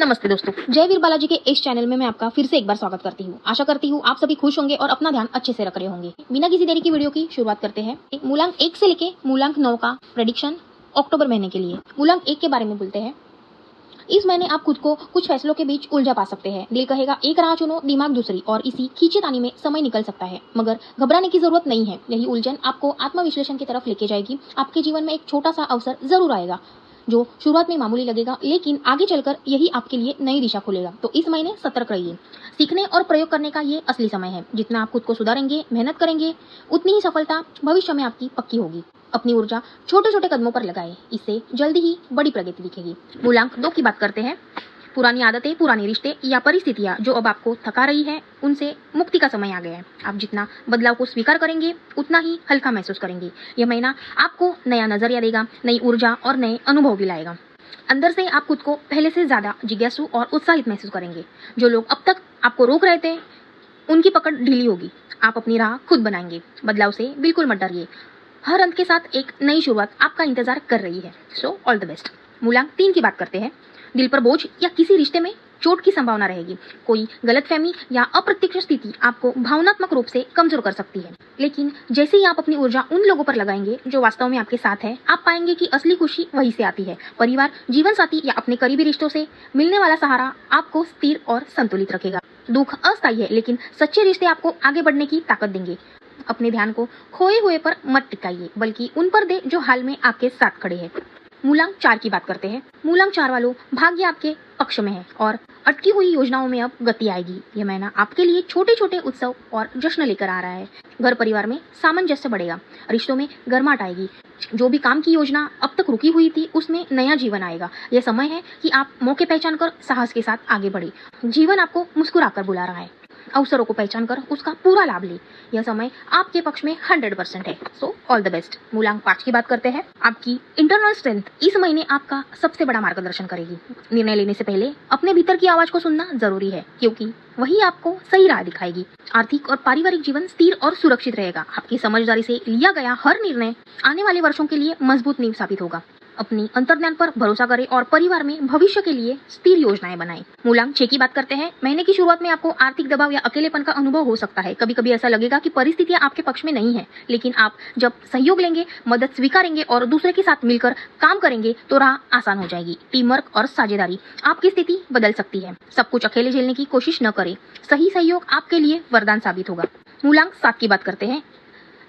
नमस्ते दोस्तों, जय वीर बालाजी के इस चैनल में मैं आपका फिर से एक बार स्वागत करती हूँ। आशा करती हूँ आप सभी खुश होंगे और अपना ध्यान अच्छे से रख रहे होंगे। बिना किसी देरी की वीडियो की शुरुआत करते हैं। मूलांक 1 से लेके मूलांक 9 का प्रेडिक्शन अक्टूबर महीने के लिए। मूलांक 1 के बारे में बोलते हैं। इस महीने आप खुद को कुछ फैसलों के बीच उलझा पा सकते हैं। दिल कहेगा एक राह चुनो, दिमाग दूसरी, और इसी खींचतानी में समय निकल सकता है, मगर घबराने की जरूरत नहीं है। यही उलझन आपको आत्मविश्लेषण की तरफ लेके जाएगी। आपके जीवन में एक छोटा सा अवसर जरूर आएगा जो शुरुआत में मामूली लगेगा, लेकिन आगे चलकर यही आपके लिए नई दिशा खोलेगा। तो इस महीने सतर्क रहिए। सीखने और प्रयोग करने का ये असली समय है। जितना आप खुद को सुधारेंगे, मेहनत करेंगे, उतनी ही सफलता भविष्य में आपकी पक्की होगी। अपनी ऊर्जा छोटे छोटे कदमों पर लगाएं, इससे जल्दी ही बड़ी प्रगति दिखेगी। मूलांक 2 की बात करते हैं। पुरानी आदतें, पुराने रिश्ते या परिस्थितियां जो अब आपको थका रही है, उनसे मुक्ति का समय आ गया है। आप जितना बदलाव को स्वीकार करेंगे, उतना ही हल्का महसूस करेंगे। यह महीना आपको नया नजरिया देगा, नई ऊर्जा और नए अनुभव भी लाएगा। अंदर से आप खुद को पहले से ज्यादा जिज्ञासु और उत्साहित महसूस करेंगे। जो लोग अब तक आपको रोक रहे थे, उनकी पकड़ ढीली होगी। आप अपनी राह खुद बनाएंगे। बदलाव से बिल्कुल मत डरिए। हर अंत के साथ एक नई शुरुआत आपका इंतजार कर रही है। So all the best. मूलांक 3 की बात करते हैं। दिल पर बोझ या किसी रिश्ते में चोट की संभावना रहेगी। कोई गलतफहमी या अप्रत्यक्ष स्थिति आपको भावनात्मक रूप से कमजोर कर सकती है, लेकिन जैसे ही आप अपनी ऊर्जा उन लोगों पर लगाएंगे जो वास्तव में आपके साथ है, आप पाएंगे कि असली खुशी वहीं से आती है। परिवार, जीवन साथी या अपने करीबी रिश्तों से मिलने वाला सहारा आपको स्थिर और संतुलित रखेगा। दुख अस्थायी है, लेकिन सच्चे रिश्ते आपको आगे बढ़ने की ताकत देंगे। अपने ध्यान को खोए हुए पर मत टिकाइए, बल्कि उन पर दे जो हाल में आपके साथ खड़े हैं। मूलांक 4 की बात करते हैं। मूलांक 4 वालों, भाग्य आपके पक्ष में है और अटकी हुई योजनाओं में अब गति आएगी। यह महीना आपके लिए छोटे छोटे उत्सव और जश्न लेकर आ रहा है। घर परिवार में सामंजस्य बढ़ेगा, रिश्तों में गर्माहट आएगी। जो भी काम की योजना अब तक रुकी हुई थी, उसमें नया जीवन आएगा। यह समय है कि आप मौके पहचान कर साहस के साथ आगे बढ़े। जीवन आपको मुस्कुराकर बुला रहा है। अवसरों को पहचान कर उसका पूरा लाभ ले। यह समय आपके पक्ष में 100% है। So all the best. मूलांक 5 की बात करते हैं। आपकी इंटरनल स्ट्रेंथ इस महीने आपका सबसे बड़ा मार्गदर्शन करेगी। निर्णय लेने से पहले अपने भीतर की आवाज को सुनना जरूरी है, क्योंकि वही आपको सही राह दिखाएगी। आर्थिक और पारिवारिक जीवन स्थिर और सुरक्षित रहेगा। आपकी समझदारी से लिया गया हर निर्णय आने वाले वर्षों के लिए मजबूत नींव साबित होगा। अपनी अंतर्ज्ञान पर भरोसा करें और परिवार में भविष्य के लिए स्थिर योजनाएं बनाएं। मूलांक 6 की बात करते हैं। महीने की शुरुआत में आपको आर्थिक दबाव या अकेलेपन का अनुभव हो सकता है। कभी कभी ऐसा लगेगा कि परिस्थितियां आपके पक्ष में नहीं है, लेकिन आप जब सहयोग लेंगे, मदद स्वीकारेंगे और दूसरे के साथ मिलकर काम करेंगे, तो राह आसान हो जाएगी। टीम वर्क और साझेदारी आपकी स्थिति बदल सकती है। सब कुछ अकेले झेलने की कोशिश न करें। सही सहयोग आपके लिए वरदान साबित होगा। मूलांक 7 की बात करते हैं।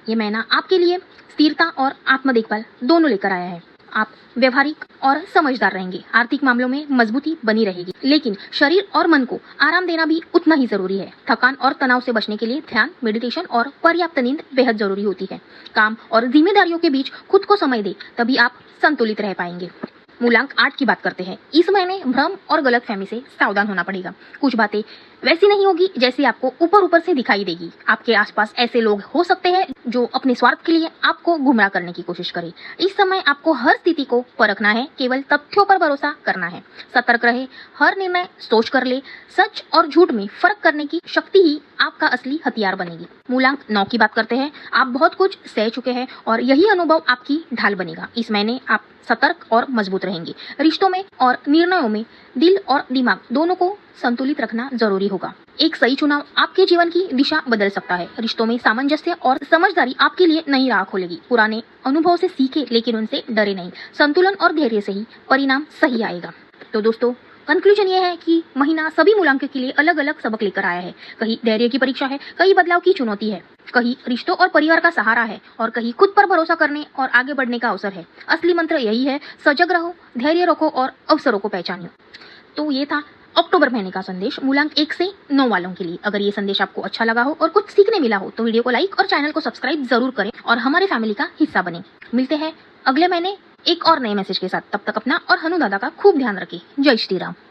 ये महीना आपके लिए स्थिरता और आत्म देखभाल दोनों लेकर आया है। आप व्यवहारिक और समझदार रहेंगे। आर्थिक मामलों में मजबूती बनी रहेगी, लेकिन शरीर और मन को आराम देना भी उतना ही जरूरी है। थकान और तनाव से बचने के लिए ध्यान, मेडिटेशन और पर्याप्त नींद बेहद जरूरी होती है। काम और जिम्मेदारियों के बीच खुद को समय दे, तभी आप संतुलित रह पाएंगे। मूलांक 8 की बात करते हैं। इस महीने भ्रम और गलतफहमी से सावधान होना पड़ेगा। कुछ बातें वैसी नहीं होगी जैसी आपको ऊपर ऊपर से दिखाई देगी। आपके आसपास ऐसे लोग हो सकते हैं जो अपने स्वार्थ के लिए आपको गुमराह करने की कोशिश करें। इस समय आपको हर स्थिति को परखना है, केवल तथ्यों पर भरोसा करना है। सतर्क रहे, हर निर्णय सोच कर ले। सच और झूठ में फर्क करने की शक्ति ही आपका असली हथियार बनेगी। मूलांक 9 की बात करते हैं। आप बहुत कुछ सह चुके हैं और यही अनुभव आपकी ढाल बनेगा। इस महीने आप सतर्क और मजबूत रहेंगे। रिश्तों में और निर्णयों में दिल और दिमाग दोनों को संतुलित रखना जरूरी होगा। एक सही चुनाव आपके जीवन की दिशा बदल सकता है। रिश्तों में सामंजस्य और समझदारी आपके लिए नई राह खोलेगी। पुराने अनुभव से सीखे, लेकिन उनसे डरे नहीं। संतुलन और धैर्य से ही परिणाम सही आएगा। तो दोस्तों, कंक्लूजन ये है कि महीना सभी मूलांक के लिए अलग अलग सबक लेकर आया है। कहीं धैर्य की परीक्षा है, कहीं बदलाव की चुनौती है, कहीं रिश्तों और परिवार का सहारा है, और कहीं खुद पर भरोसा करने और आगे बढ़ने का अवसर है। असली मंत्र यही है, सजग रहो, धैर्य रखो और अवसरों को पहचानो। तो ये था अक्टूबर महीने का संदेश मूलांक 1 से 9 वालों के लिए। अगर ये संदेश आपको अच्छा लगा हो और कुछ सीखने मिला हो, तो वीडियो को लाइक और चैनल को सब्सक्राइब जरूर करें और हमारे फैमिली का हिस्सा बने। मिलते हैं अगले महीने एक और नए मैसेज के साथ। तब तक अपना और हनु दादा का खूब ध्यान रखें। जय श्री राम।